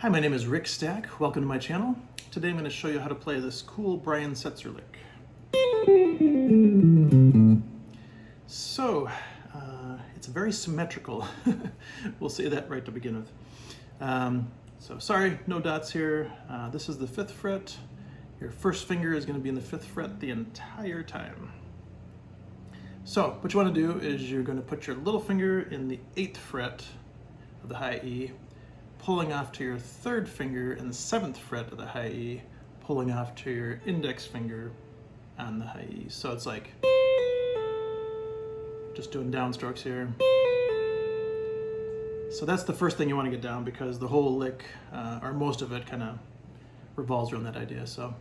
Hi, my name is Rick Stack. Welcome to my channel. Today I'm going to show you how to play this cool Brian Setzer lick. So, it's very symmetrical. We'll say that right to begin with. So sorry, no dots here. This is the 5th fret. Your first finger is going to be in the 5th fret the entire time. So what you want to do is you're going to put your little finger in the 8th fret of the high E, pulling off to your 3rd finger in the 7th fret of the high E, pulling off to your index finger on the high E. So it's like just doing downstrokes here. So that's the first thing you want to get down, because the whole lick, or most of it, kind of revolves around that idea. So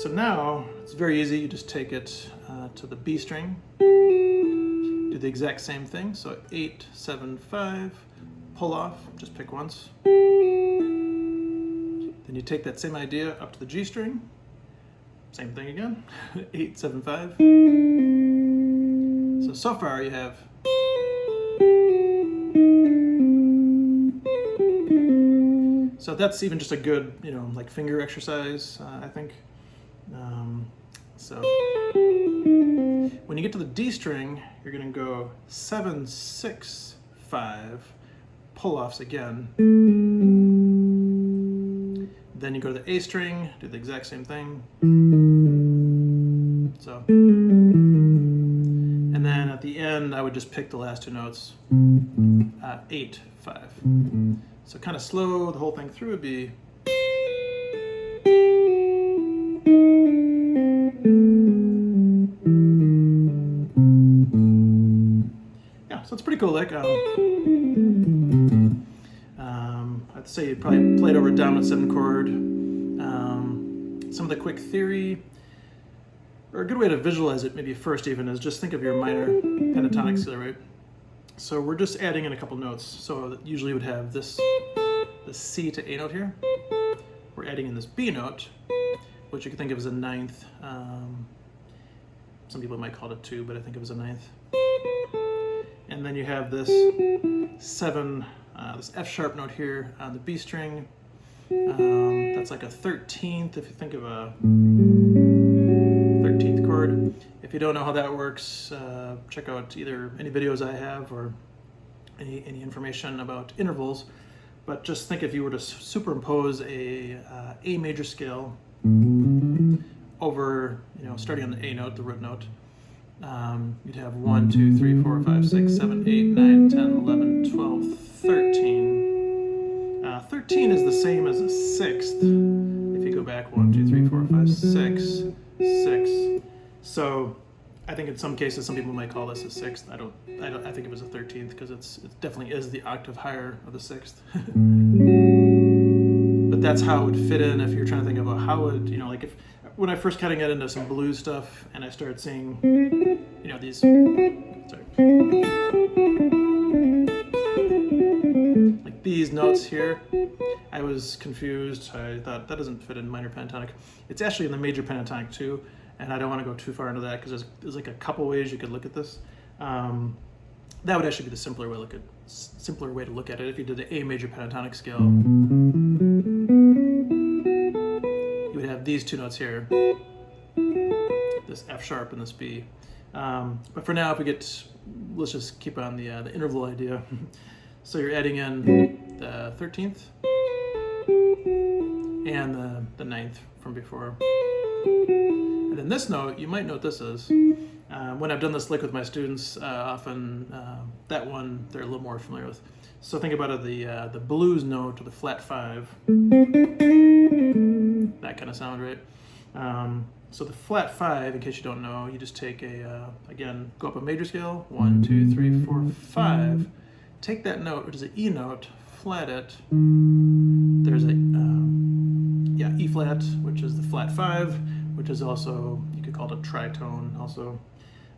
now it's very easy. You just take it to the B string, do the exact same thing. So 8, 7, 5, pull off, just pick once. Then you take that same idea up to the G string, same thing again, 8, 7, 5. So far you have so that's even just a good, like finger exercise, I think. So when you get to the D string, you're going to go 7, 6, 5, pull-offs again. Then you go to the A string, do the exact same thing. So, and then at the end, I would just pick the last two notes, 8, 5. So kind of slow the whole thing through would be. Yeah, so it's a pretty cool lick. I'd say you'd probably play it over a dominant 7 chord. Some of the quick theory, or a good way to visualize it maybe first even, is just think of your minor pentatonic scale, right? So we're just adding in a couple notes. So usually you would have this C to A note here. We're adding in this B note, which you can think of as a 9th. Some people might call it a 2, but I think it was a 9th. And then you have this 7, this F sharp note here on the B string. That's like a 13th, if you think of a 13th chord. If you don't know how that works, check out either any videos I have or any information about intervals. But just think if you were to superimpose a major scale over, starting on the A note, the root note, you'd have 1, 2, 3, 4, 5, 6, 7, 8, 9, 10, 11, 12, 13. 13 is the same as a 6th. If you go back 1, 2, 3, 4, 5, 6, 6. So I think in some cases some people might call this a 6th. I think it was a 13th, because it definitely is the octave higher of the 6th. But that's how it would fit in if you're trying to think about how it, like when I first kind of got into some blues stuff and I started seeing, these, like these notes here, I was confused. I thought that doesn't fit in minor pentatonic. It's actually in the major pentatonic too, and I don't want to go too far into that because there's like a couple ways you could look at this. That would actually be the simpler way to look at it. If you did the A major pentatonic scale, you would have these two notes here, this F sharp and this B. But for now, let's just keep on the interval idea. So you're adding in the 13th and the 9th from before. And then this note, you might know what this is. When I've done this lick with my students, often that one they're a little more familiar with. So think about it, the blues note, or the flat 5, that kind of sound, right? So the flat 5, in case you don't know, you just take again, go up a major scale, 1, 2, 3, 4, 5. Take that note, which is an E note, flat it. There's a E flat, which is the flat 5, which is also, you could call it a tritone also.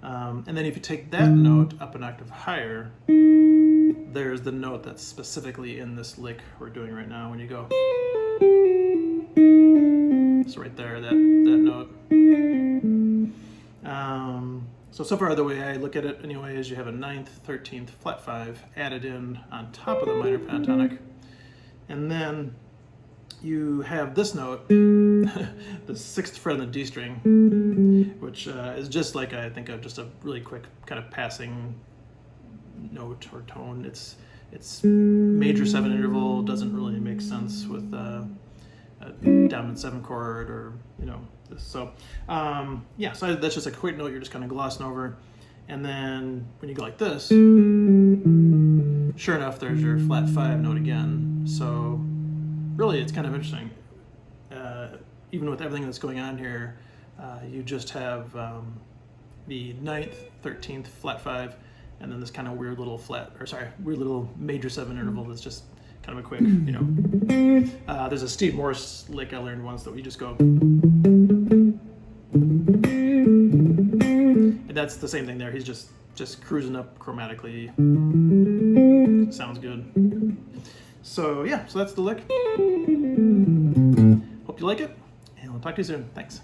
And then if you take that note up an octave higher, there's the note that's specifically in this lick we're doing right now. When you go, so right there, that note. So far the way I look at it anyway is you have a 9th, 13th, flat 5 added in on top of the minor pentatonic. And then you have this note, the 6th fret on the D string, which is just like, I think, just a really quick kind of passing note or tone. It's major 7 interval, doesn't really make sense with a dominant 7 chord or, you know, this. So yeah, so that's just a quick note you're just kind of glossing over. And then when you go like this, sure enough, there's your flat 5 note again. So really, it's kind of interesting. Even with everything that's going on here, you just have the 9th, 13th, flat 5, and then this kind of weird little weird little major 7 interval that's just kind of a quick, you know. There's a Steve Morse lick I learned once that we just go. And that's the same thing there. He's just cruising up chromatically. Sounds good. So yeah, so that's the lick. Hope you like it, and I'll talk to you soon. Thanks.